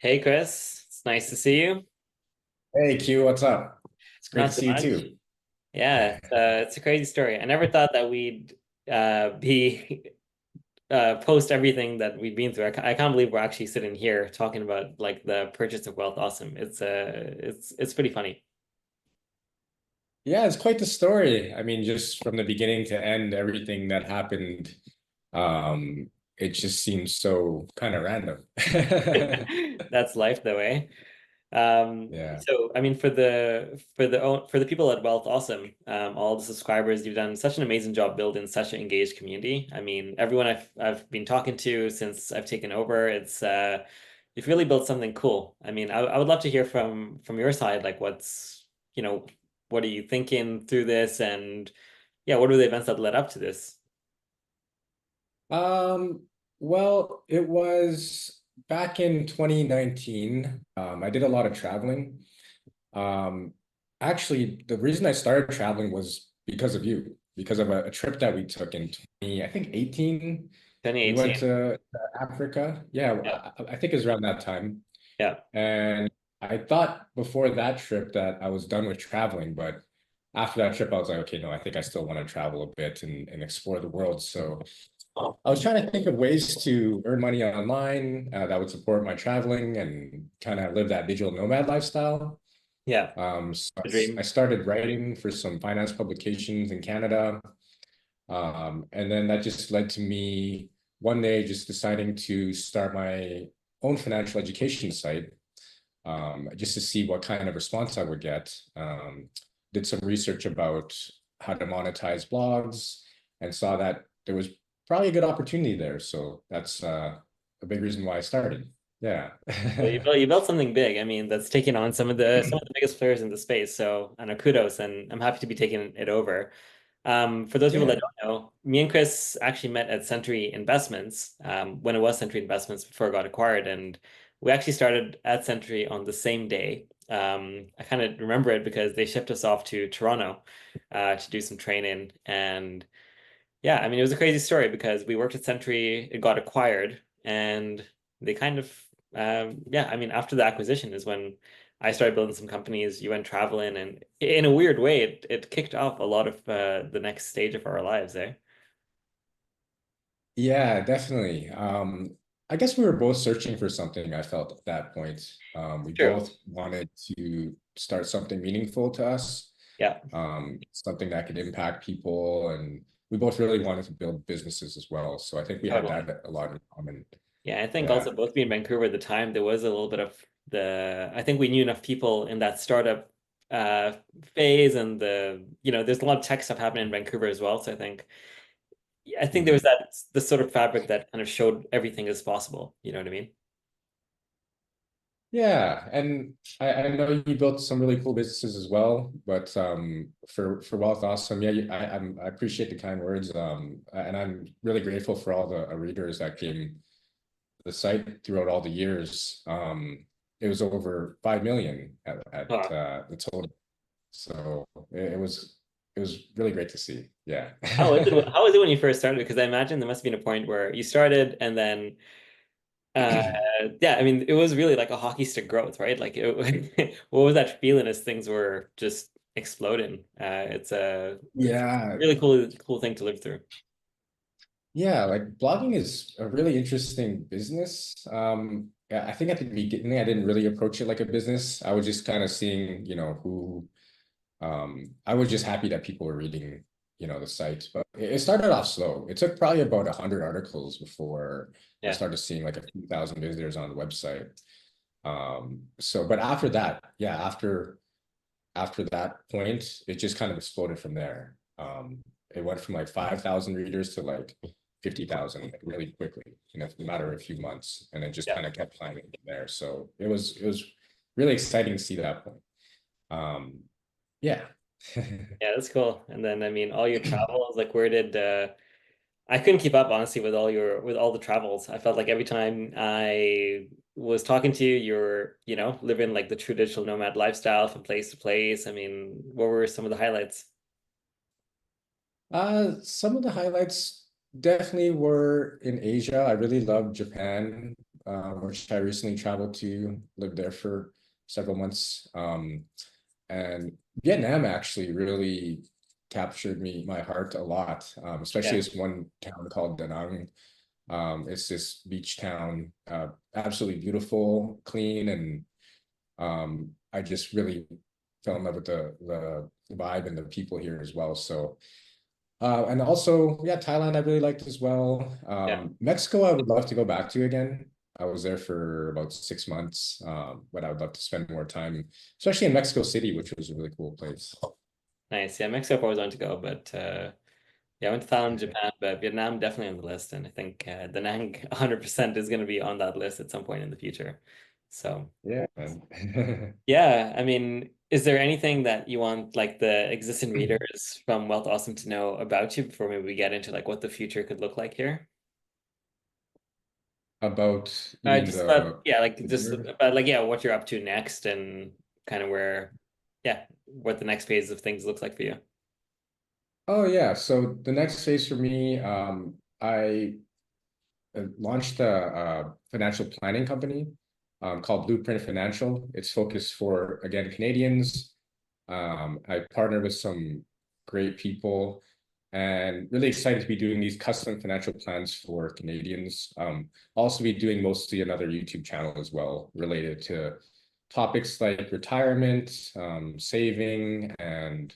Hey Chris, it's nice to see you. Hey Q, what's up? It's great to Not too see you much. too. Yeah, it's a crazy story. I never thought that we'd be post everything that we've been through. I can't believe we're actually sitting here talking about like the purchase of Wealth Awesome. It's pretty funny. Yeah, it's quite the story. I mean, just from the beginning to end, everything that happened, it just seems so kind of random. That's life though, eh? Yeah. So I mean, for the people at Wealth Awesome, all the subscribers, you've done such an amazing job building such an engaged community. I mean, everyone I've been talking to since I've taken over, you've really built something cool. I mean, I would love to hear from your side, like you know, what are you thinking through this, and yeah, what were the events that led up to this? Um, well, it was back in 2019. I did a lot of traveling. Um, Actually, the reason I started traveling was because of you, because of a trip that we took in 20, I think 18. We went 2018. to Africa. Yeah, Yeah, I think it was around that time. yeah, And I thought before that trip that I was done with traveling, but after that trip, I was like, okay, no, I think I still want to travel a bit and explore the world. So I was trying to think of ways to earn money online that would support my traveling and kind of live that digital nomad lifestyle. yeah. So The I dream. started writing for some finance publications in Canada. And then that just led to me one day just deciding to start my own financial education site, just to see what kind of response I would get. Did some research about how to monetize blogs and saw that there was probably a good opportunity there. So that's a big reason why I started. Yeah. Well, you built something big. I mean, that's taking on some of the biggest players in the space. So, I know kudos, and I'm happy to be taking it over. For those people that Yeah. don't know, me and Chris actually met at Century Investments when it was Century Investments before it got acquired, and we actually started at Century on the same day. I kind of remember it because they shipped us off to Toronto to do some training, and yeah, I mean, it was a crazy story because we worked at Century, it got acquired, and they kind of, yeah, I mean, after the acquisition is when I started building some companies, you went traveling, and in a weird way, it kicked off a lot of the next stage of our lives, eh? Yeah, definitely. I guess we were both searching for something, I felt at that point. We True. both wanted to start something meaningful to us, Yeah, something that could impact people, and we both really wanted to build businesses as well. So I think we had totally. that a lot in common. Yeah, I think Yeah. also both being in Vancouver at the time, there was a little bit of I think we knew enough people in that startup uh, phase, and there's a lot of tech stuff happening in Vancouver as well. So I think there was Mhm. the sort of fabric that kind of showed everything is possible. You know what I mean? Yeah, and I know you built some really cool businesses as well, but for Wealth Awesome, yeah, I appreciate the kind words, and I'm really grateful for all the readers that came the site throughout all the years. It was over 5 million at Huh. the total, so it was really great to see. Yeah. How was it when you first started? Because I imagine there must have been a point where you started and then uh yeah, I mean it was really like a hockey stick growth, right? What was that feeling as things were just exploding? It's a Yeah, really cool thing to live through. yeah, like blogging is a really interesting business. Yeah, I think at the beginning I didn't really approach it like a business. I was just kind of seeing, who I was just happy that people were reading, the site. But it started off slow. It took probably about 100 articles before I Yeah. started seeing like a few thousand visitors on the website. But after that, yeah, after that point, it just kind of exploded from there. It went from like 5,000 readers to like 50,000 like really quickly in a matter of a few months, and it just Yeah. kind of kept climbing from there. So it was really exciting to see that point. Um, yeah. Yeah, that's cool. And then I mean all your travels, like where did I couldn't keep up honestly with all the travels. I felt like every time I was talking to you, you're, living like the true digital nomad lifestyle from place to place. I mean, what were some of the highlights? Some of the highlights definitely were in Asia. I really loved Japan. which I recently traveled to, lived there for several months. And Vietnam actually really captured my heart a lot, especially Yeah. this one town called Da Nang. It's this beach town, absolutely beautiful, clean, and I just really fell in love with the vibe and the people here as well. So, and also, yeah, Thailand I really liked as well. Yeah. Mexico I would love to go back to again. I was there for about 6 months, but I would love to spend more time, especially in Mexico City, which was a really cool place. Nice. Yeah, Mexico I've always wanted to go, but yeah, I went to Thailand, Japan, but Vietnam definitely on the list, and I think Da Nang 100% is going to be on that list at some point in the future. So Yeah, man. yeah, I mean, is there anything that you want like the existing readers from Wealth Awesome to know about you before maybe we get into like what the future could look like here? About, you mean Just about the yeah, like just reader? about like yeah, what you're up to next and kind of where yeah, what the next phase of things looks like for you. Oh yeah, so the next phase for me, I launched a financial planning company called Blueprint Financial. It's focused for, again, Canadians. I partnered with some great people and really excited to be doing these custom financial plans for Canadians. Also be doing mostly another YouTube channel as well related to topics like retirement, saving, and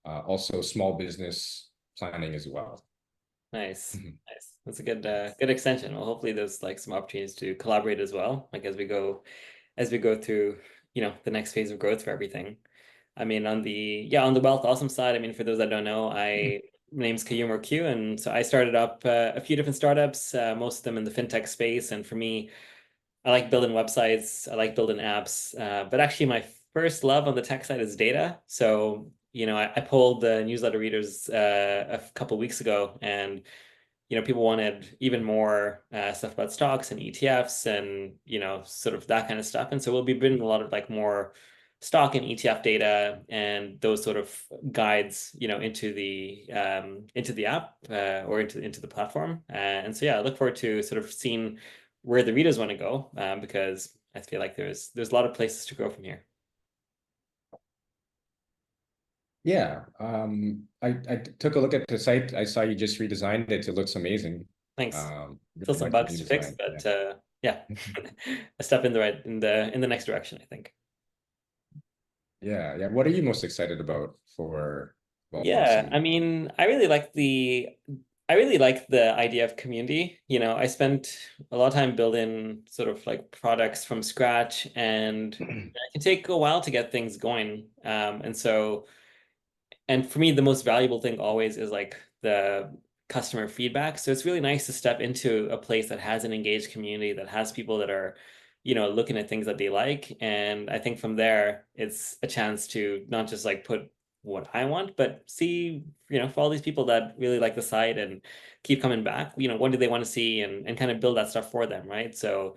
also small business planning as well. Nice. Nice. That's a good extension. Well, hopefully there's like some opportunities to collaborate as well, like as we go through, the next phase of growth for everything. I mean, on the Wealth Awesome side, I mean, for those that don't know, my name's Qayyum or Q, and so I started up a few different startups, most of them in the fintech space. And for me, I like building websites, I like building apps, but actually my first love on the tech side is data. So, I polled the newsletter readers a couple weeks ago, and people wanted even more stuff about stocks and ETFs and, sort of that kind of stuff. And so we'll be bringing a lot of like more stock and ETF data and those sort of guides, into the app or into the platform. And so, yeah, I look forward to sort of seeing where the readers want to go because I feel like there's a lot of places to grow from here. Yeah, I took a look at the site. I saw you just redesigned it. It looks amazing. Thanks. Still Really some like the bugs new to fix, design. Yeah. but yeah, a step in the right in the next direction, I think. Yeah, yeah. What are you most excited about for Wealth Yeah, I Awesome? mean, I really like the idea of community. I spent a lot of time building sort of like products from scratch, and it can take a while to get things going. And for me, the most valuable thing always is like the customer feedback. So it's really nice to step into a place that has an engaged community, that has people that are, looking at things that they like. And I think from there, it's a chance to not just like put what I want, but see, for all these people that really like the site and keep coming back, what do they want to see and kind of build that stuff for them, right? So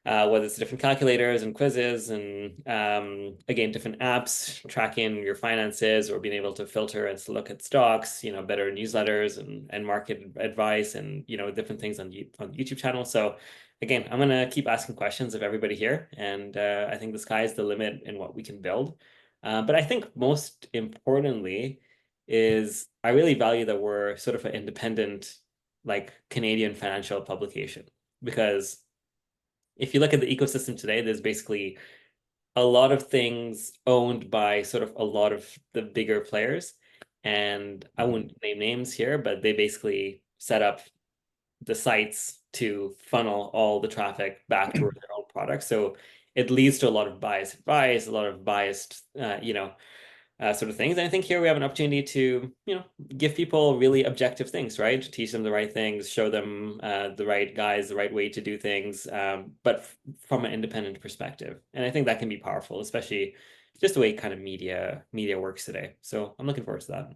whether it's different calculators and quizzes and again different apps tracking your finances or being able to filter and to look at stocks, better newsletters and market advice and different things on the YouTube channel. So again, I'm gonna keep asking questions of everybody here, and I think the sky is the limit in what we can build. But I think most importantly is I really value that we're sort of an independent, like Canadian financial publication because if you look at the ecosystem today, there's basically a lot of things owned by sort of a lot of the bigger players. And I wouldn't name names here, but they basically set up the sites to funnel all the traffic back toward their own products. So it leads to a lot of biased advice, a lot of biased, sort of things. And I think here we have an opportunity to, give people really objective things, right? Teach them the right things, show them the right guys, the right way to do things, but from an independent perspective. And I think that can be powerful, especially just the way kind of media works today. So I'm looking forward to that.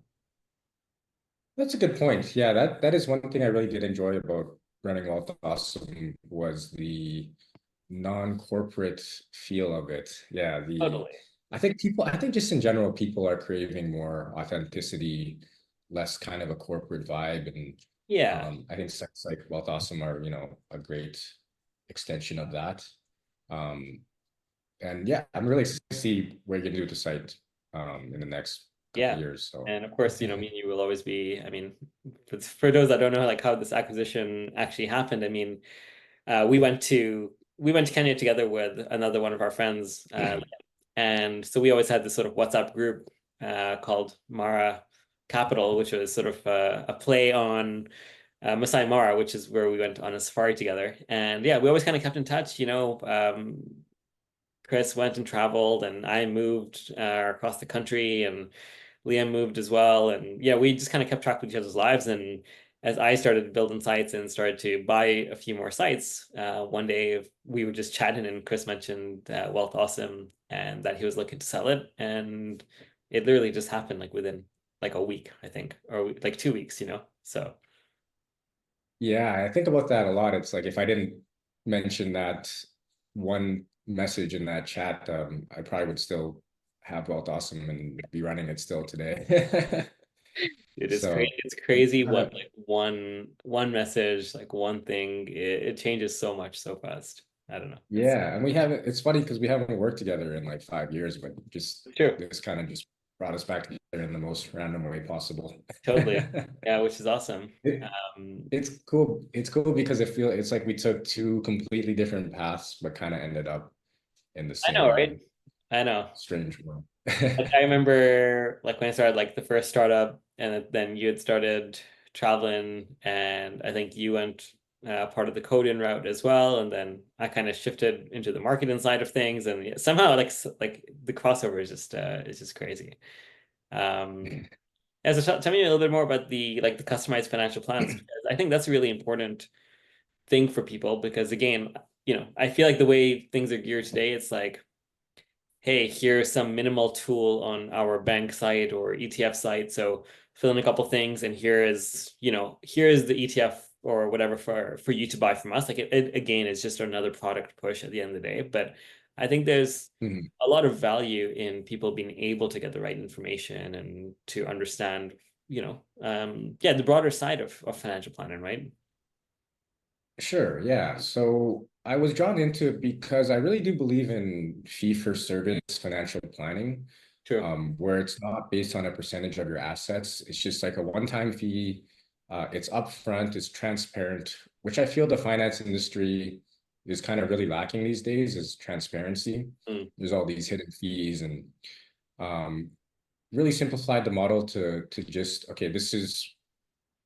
That's a good point. Yeah, that is one thing I really did enjoy about running Wealth Awesome was the non-corporate feel of it. Yeah, Totally. I think just in general, people are craving more authenticity, less kind of a corporate vibe. And Yeah. I think sites like Wealth Awesome are, a great extension of that. And yeah, I'm really excited to see what you're gonna do with the site in the next couple of Yeah. years. So And of course, me and you will always be, I mean, for those that don't know like how this acquisition actually happened, I mean, we went to Kenya together with another one of our friends, and so we always had this sort of WhatsApp group called Mara Capital, which was sort of a play on Masai Mara, which is where we went on a safari together. And yeah, we always kind of kept in touch. Chris went and traveled, and I moved across the country, and Liam moved as well. And yeah, we just kind of kept track of each other's lives. And as I started building sites and started to buy a few more sites, one day we were just chatting, and Chris mentioned WealthAwesome and that he was looking to sell it. And it literally just happened like within like a week, I think, or like 2 weeks, So yeah, I think about that a lot. It's like if I didn't mention that one message in that chat, I probably would still have Wealth Awesome and be running it still today. it is crazy. So It's it's crazy kind what of, like one message, like one thing, it changes so much so fast. I don't know. It's yeah, and we haven't, it's funny because we haven't worked together in like 5 years, but just true. this kind of just brought us back together in the most random way possible. Totally. Yeah, which is awesome. It, Um, it's cool. It's cool because it's like we took two completely different paths, but kind of ended up in the I know, right? same I know. strange one. Like I remember like when I started like the first startup, and then you had started traveling, and I think you went part of the coding route as well, and then I kind of shifted into the marketing side of things, and yeah, somehow like the crossover is just crazy. Um, as a tell me a little bit more about the like the customized financial plans, because I think that's a really important thing for people, because again, I feel like the way things are geared today, it's like, hey, here's some minimal tool on our bank site or ETF site. So fill in a couple things, and here is the ETF or whatever for you to buy from us. Like it again is just another product push at the end of the day. But I think there's Mhm. a lot of value in people being able to get the right information and to understand, yeah, the broader side of financial planning, right? Sure, yeah. So I was drawn into it because I really do believe in fee for service financial planning, True. where it's not based on a percentage of your assets. It's just like a one-time fee. It's upfront, it's transparent, which I feel the finance industry is kind of really lacking these days is transparency. Mm, There's all these hidden fees and um, really simplified the model to just, okay, this is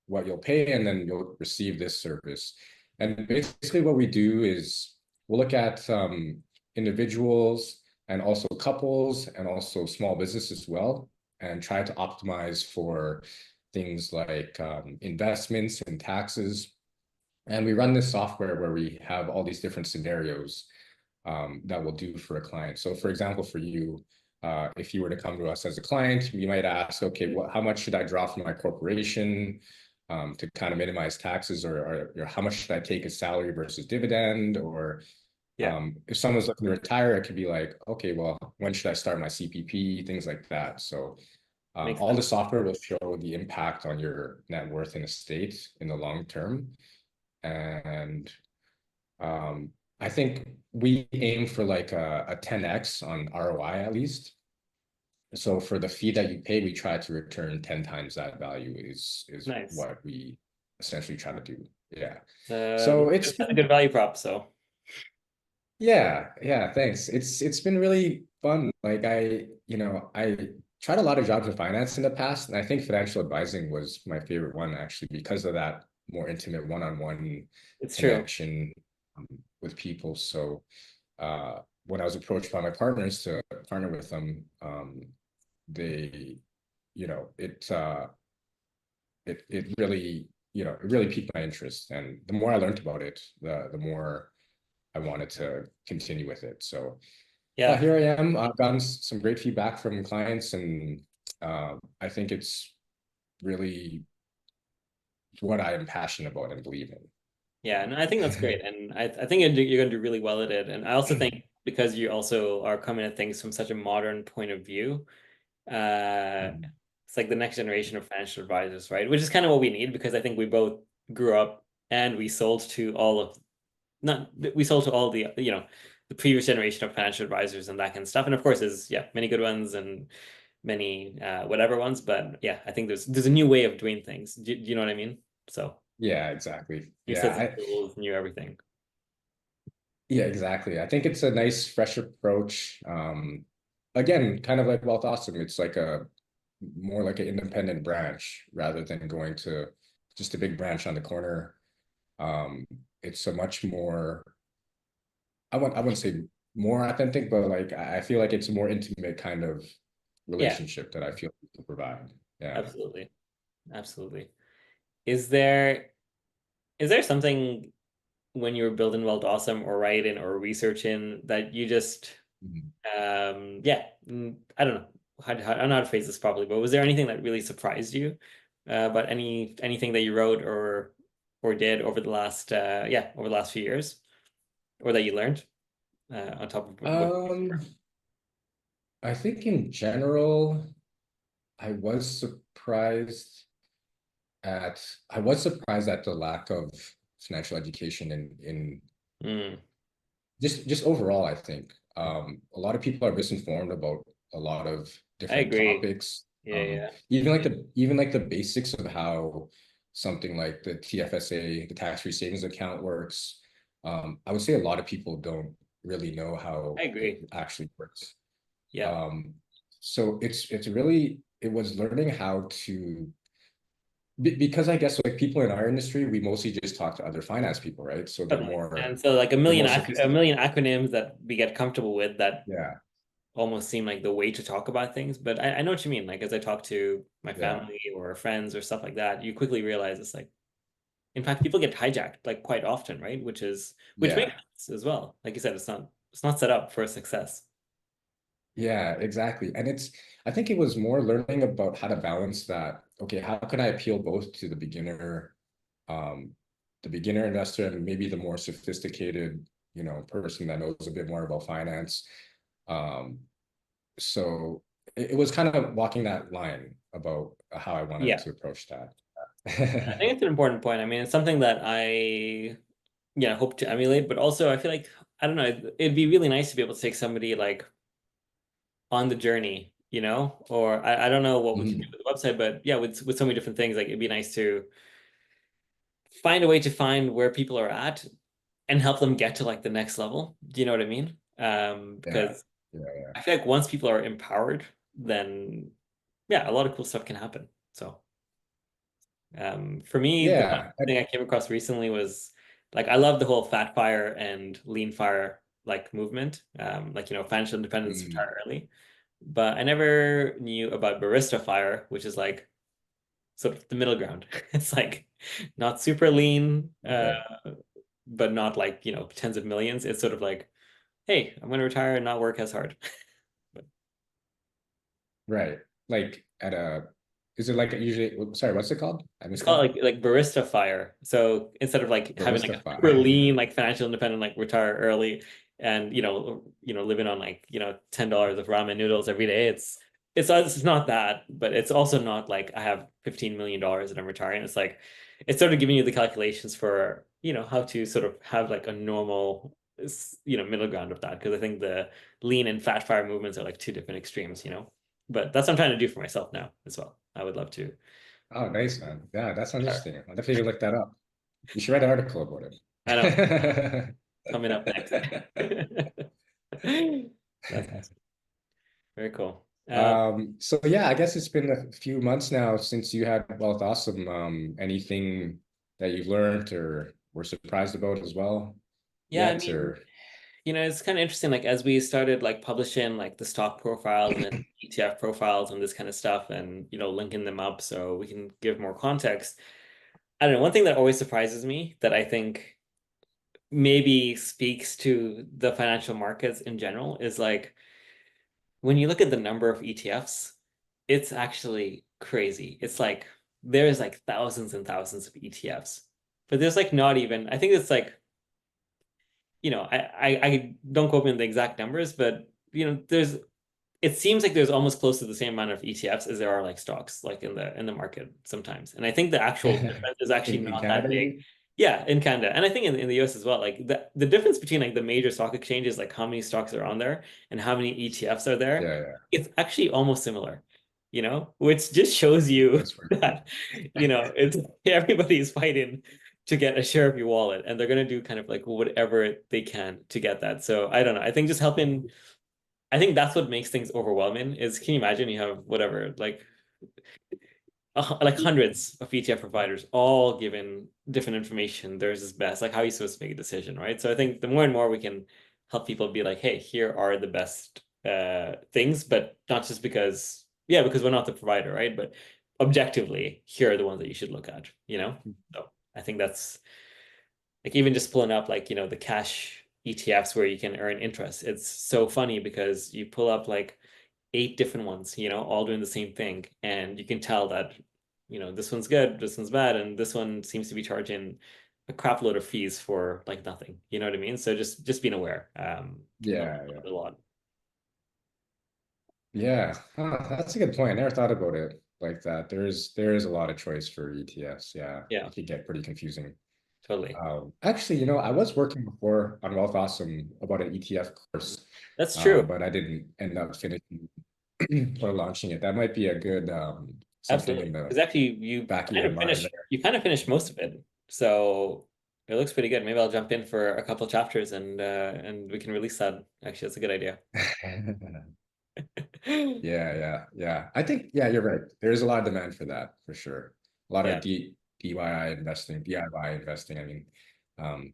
what you'll pay, and then you'll receive this service. And basically, what we do is we'll look at individuals and also couples and also small business as well, and try to optimize for things like investments and taxes. And we run this software where we have all these different scenarios that we'll do for a client. So, for example, for you, if you were to come to us as a client, you might ask, okay, how much should I draw from my corporation to kind of minimize taxes, or how much should I take as salary versus dividend? Or yeah, if someone's looking to retire, it could be like, okay, well, when should I start my CPP? Things like that. So makes all sense. the software will show the impact on your net worth and estate in the long term. And um, I think we aim for like a 10x on ROI at least. So for the fee that you pay, we try to return 10 times that value is Nice. what we essentially try to do. Yeah. That's So a that's a good value prop. So yeah, thanks. It's been really fun. Like I tried a lot of jobs in finance in the past, and I think financial advising was my favorite one actually because of that more intimate one-on-one it's true. connection with people. So when I was approached by my partners to partner with them, they, you know, it really, it really piqued my interest. And the more I learned about it, the more I wanted to continue with it. So yeah, Yeah. here I am. I've gotten some great feedback from clients, and I think it's really what I am passionate about and believe Yeah, and I think that's great. And I think you're going to do really well at it. And I also think in. because you also are coming at things from such a modern point of view, uh, it's like the next generation of financial advisors, right? Which is kind of what we need, because I think we both grew up and we sold to all of not we sold to all the the previous generation of financial advisors and that kind of stuff. And of course, there's many good ones and many whatever ones. But yeah, I think there's a new way of doing things. Do you know what I mean? So Yeah, exactly. new Yeah, sets of tools, new everything. yeah, exactly. I think it's a nice, fresh approach. Again, kind of like Wealth Awesome. It's like a more like an independent branch rather than going to just a big branch on the corner. Um, it's a much more, I wouldn't say more authentic, but like I feel like it's a more intimate kind of Yeah, relationship that I feel to provide. Yeah. absolutely. Absolutely. Is there is there something when you were building Wealth Awesome or writing or researching that you just Mhm. I don't know I don't know how to phrase this properly, but was there anything that really surprised you about anything that you wrote or did over the last over the last few years or that you learned on top of what Um, I think in general, I was surprised I was surprised at the lack of financial education in mm, just overall, I think. A lot of people are misinformed about a lot of I different agree. topics. Yeah, yeah. Even like the basics of how something like the TFSA, the tax-free savings account works. I would say a lot of people don't really know I how it agree. actually works. Yeah. Um, so it's really it was learning how to because I guess like people in our industry, we mostly just talk to other finance people, right? So Totally. And so like they're more a sophisticated. million acronyms that we get comfortable with that Yeah, almost seem like the way to talk about things. But I know what you mean. Like as I talk to my yeah, family or friends or stuff like that, you quickly realize it's like, in fact, people get hijacked like quite often, right? Which makes yeah, sense as well. Like you said, it's not set up for success. yeah, exactly. And I think it was more learning about how to balance that. Okay, how can I appeal both to um, the beginner investor and maybe the more sophisticated, person that knows a bit more about finance. Um, so it was kind of walking that line about how I wanted Yeah. to approach that. I think it's an important point. I mean, it's something that I hope to emulate, but also I feel like I don't know, it'd be really nice to be able to take somebody like on the journey, or I don't know what we could do Mhm. with the website, but yeah, with so many different things, like it'd be nice to find a way to find where people are at and help them get to like the next level. Do you know what I mean? Yeah, Because yeah, I feel like once people are empowered, then yeah, a lot of cool stuff can happen. So for me, the one yeah, thing I came across recently was like I love the whole fat fire and lean fire like movement. Like financial independence, mm, retire early. But I never knew about barista fire, which is like sort of the middle ground. It's like not super lean, okay, but not like, tens of millions. It's sort of like, hey, I'm going to retire and not work as hard. But right. Like is it like usually? Sorry, what's it called? I it's missed called that. like barista fire. So instead of like having like Barista a super fire. lean, like financial independent, like retire early and living on like, $10 of ramen noodles every day, it's not that, but it's also not like I have $15 million and I'm retiring. It's like it's sort of giving you the calculations for, how to sort of have like a normal middle ground of that. Because I think the lean and fat fire movements are like two different extremes. But that's what I'm trying to do for myself now as well. I would love to Oh, nice, man. Yeah, that sounds retire. interesting. I'll definitely look that up. You should write an article about I know. it. Coming up next. That's awesome. Very cool. So yeah, I guess it's been a few months now since you had Wealth Awesome. Anything that you've learned or were surprised about as well Yeah, I yet, mean, or it's kind of interesting. Like as we started like publishing like the stock profiles and ETF profiles and this kind of stuff, and linking them up so we can give more context. I don't know. One thing that always surprises me that I think maybe speaks to the financial markets in general is like when you look at the number of ETFs, it's actually crazy. It's like there's like thousands and thousands of ETFs, but there's like not even, I think it's like, I don't quote me on the exact numbers, but it seems like there's almost close to the same amount of ETFs as there are like stocks, like in the market sometimes. And I think the actual difference is actually in not that Canada, you big. mean? Yeah, in Canada. And I think in the US as well, like the difference between like the major stock exchanges, like how many stocks are on there and how many ETFs are there, Yeah, yeah, it's actually almost similar, which just shows you that's pretty cool. that, it's everybody is fighting to get a share of your wallet and they're gonna do kind of like whatever they can to get that. So I don't know. I think just helping, I think that's what makes things overwhelming is can you imagine you have whatever, like hundreds of ETF providers all giving different information. There's this best. Like, how are you supposed to make a decision, right? So I think the more and more we can help people be like, hey, here are the best things, but not just because, yeah, because we're not the provider, right? But objectively, here are the ones that you should look at. So I think that's like even just pulling up like, the cash ETFs where you can earn interest. It's so funny because you pull up like 8 different ones, all doing the same thing. And you can tell that, this one's good, this one's bad, and this one seems to be charging a crap load of fees for like nothing. You know what I mean? So just being aware can help Yeah, yeah, a lot. yeah. Huh, that's a good point. I never thought about it like that. There is a lot of choice for ETFs. Yeah, Yeah, it could get pretty confusing. totally. Actually, I was working before on Wealth Awesome about an ETF course, That's true. but I didn't end up finishing or launching it. That might be a good something in Absolutely. the Because actually back of your mind there. you kind of finished most of it. So it looks pretty good. Maybe I'll jump in for a couple chapters and we can release that. Actually, that's a good idea. Yeah, yeah, yeah. I think, yeah, you're right. There's a lot of demand for that for sure. A lot Yeah. of DIY investing, DIY investing. I mean, um,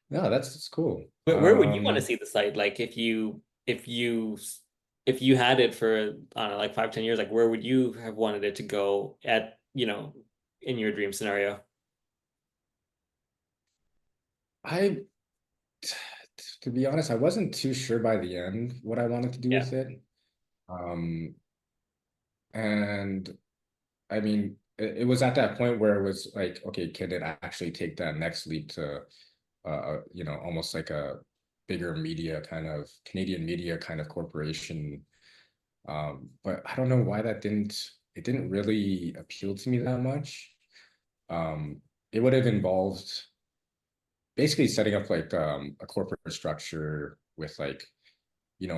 no, that's cool. Where would you want to see the site? Like if you had it for I don't know, like 5, 10 years, like where would you have wanted it to go in your dream scenario? I, to be honest, I wasn't too sure by the end what I wanted to do Yeah. with it. Um, and I mean, it was at that point where it was like, okay, can it actually take that next leap to, almost like a bigger media kind of Canadian media kind of corporation. But I don't know why it didn't really appeal to me that much. Um, it would have involved basically setting up like a corporate structure with like,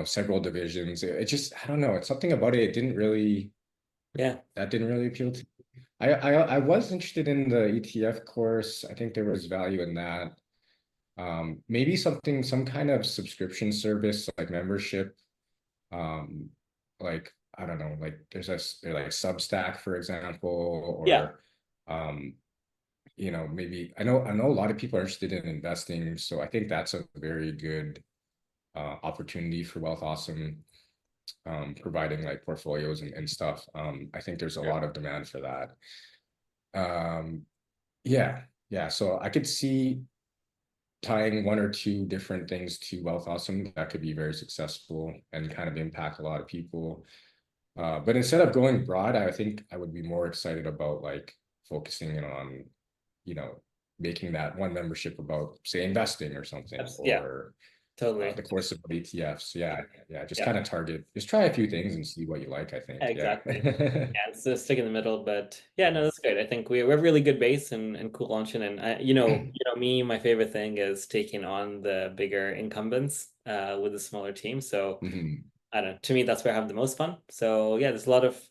several divisions. It just, I don't know, it's something about it. Yeah. That didn't really appeal to me. I was interested in the ETF course. I think there was value in that. Maybe some kind of subscription service like membership. Um, like I don't know, like they're like Substack, for example, Yeah. or um, maybe I know a lot of people are interested in investing, so I think that's a very good opportunity for Wealth Awesome, providing like portfolios and stuff. I think there's a Sure. lot of demand for that. Um, yeah, yeah. So I could see tying one or two different things to Wealth Awesome that could be very successful and kind of impact a lot of people. But instead of going broad, I think I would be more excited about like focusing in on, you know, making that one membership about, say, investing or something, Yeah, or totally. the course of ETFs. Yeah, yeah. Just Yeah. kind of just try a few things and see what you like, I think. Yeah. Exactly. Yeah, it's a stick in the middle, but yeah, no, that's great. I think we have really good base and cool launching, and me, my favorite thing is taking on the bigger incumbents with a smaller team. So Mhm. I don't know. To me, that's where I have the most fun. So yeah, there's a lot of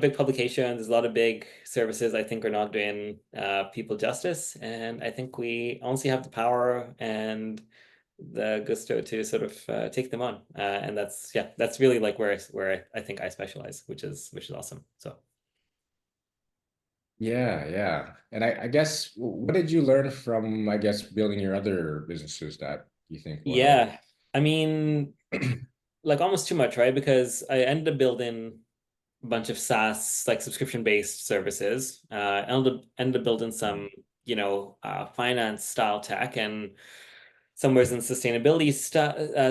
big publications. There's a lot of big services I think are not doing people justice, and I think we honestly have the power and the gusto to sort of take them on. And that's really like where I think I specialize, which is awesome. So Yeah, yeah. And I guess what did you learn from, I guess, building your other businesses that you think will help? yeah, I mean, like almost too much, right? Because I ended up building bunch of SaaS like subscription-based services. Ended up building some, finance style tech, and some was in sustainability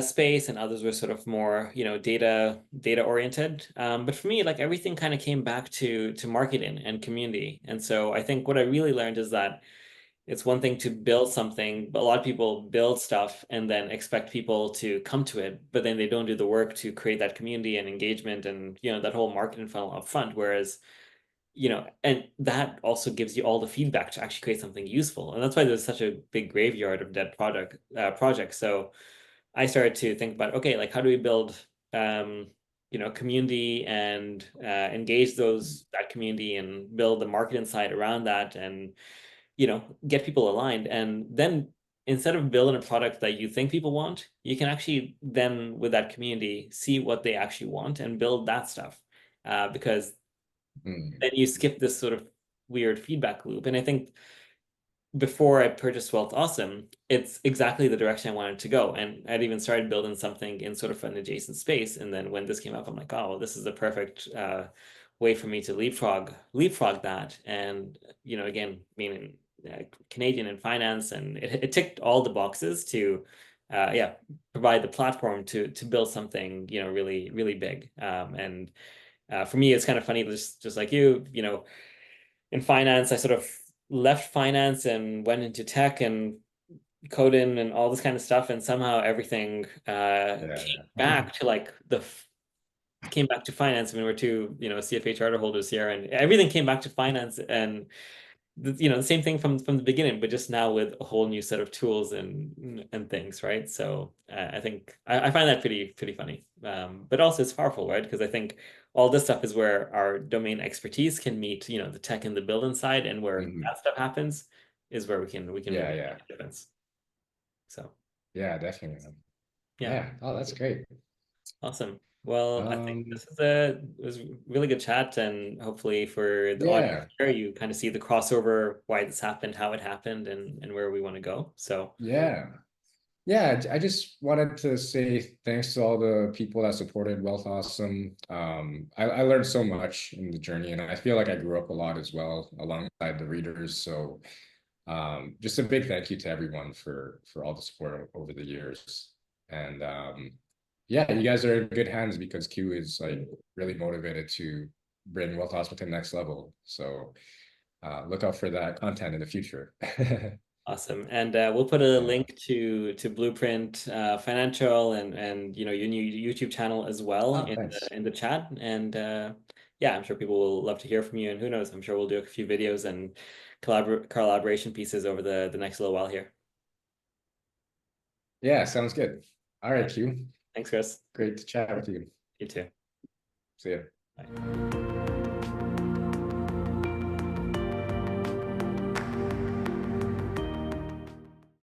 space, and others were sort of more, data oriented. But for me, like everything kind of came back to marketing and community. And so I think what I really learned is that it's one thing to build something, but a lot of people build stuff and then expect people to come to it, but then they don't do the work to create that community and engagement and that whole marketing funnel up front. Whereas and that also gives you all the feedback to actually create something useful. And that's why there's such a big graveyard of dead projects. So I started to think about, okay, like how do we build, community and engage that community and build the market insight around that and, get people aligned. And then instead of building a product that you think people want, you can actually then with that community see what they actually want and build that stuff. Because Mm. then you skip this sort of weird feedback loop. And I think before I purchased WealthAwesome, it's exactly the direction I wanted to go. And I'd even started building something in sort of an adjacent space. And then when this came up, I'm like, oh, well, this is the perfect way for me to leapfrog that. And, again, being Canadian in finance, and it ticked all the boxes to, provide the platform to build something, really, really big. And for me, it's kind of funny, just like in finance, I sort of left finance and went into tech and coding and all this kind of stuff, and somehow everything Yeah. came back to like came back to finance. I mean, we're two, CFA charter holders here, and everything came back to finance, and the same thing from the beginning, but just now with a whole new set of tools and things, right? So I think I find that pretty funny, but also it's powerful, right? Because I think all this stuff is where our domain expertise can meet, the tech and the building side, and where Mhm. that stuff happens is where we can Yeah, really yeah. make a difference. So Yeah, definitely. yeah. Yeah. Oh, that's great. Awesome. Well, I think Um, it was a really good chat, and hopefully for the audience yeah, here, you kind of see the crossover, why this happened, how it happened, and where we want to go. So yeah. Yeah, I just wanted to say thanks to all the people that supported Wealth Awesome. I learned so much in the journey, and I feel like I grew up a lot as well alongside the readers. So just a big thank you to everyone for all the support over the years. And yeah, you guys are in good hands because Q is like really motivated to bring Wealth Awesome to the next level. So look out for that content in the future. awesome. And we'll put a Yeah. link to Blueprint Financial and your new YouTube channel as well Oh, thanks. in the chat. And yeah, I'm sure people will love to hear from you. And who knows, I'm sure we'll do a few videos and collaboration pieces over the next little while here. Yeah, sounds good. All All right, right. Q. Thanks, Chris. Great to chat with you. You too. See ya. Bye.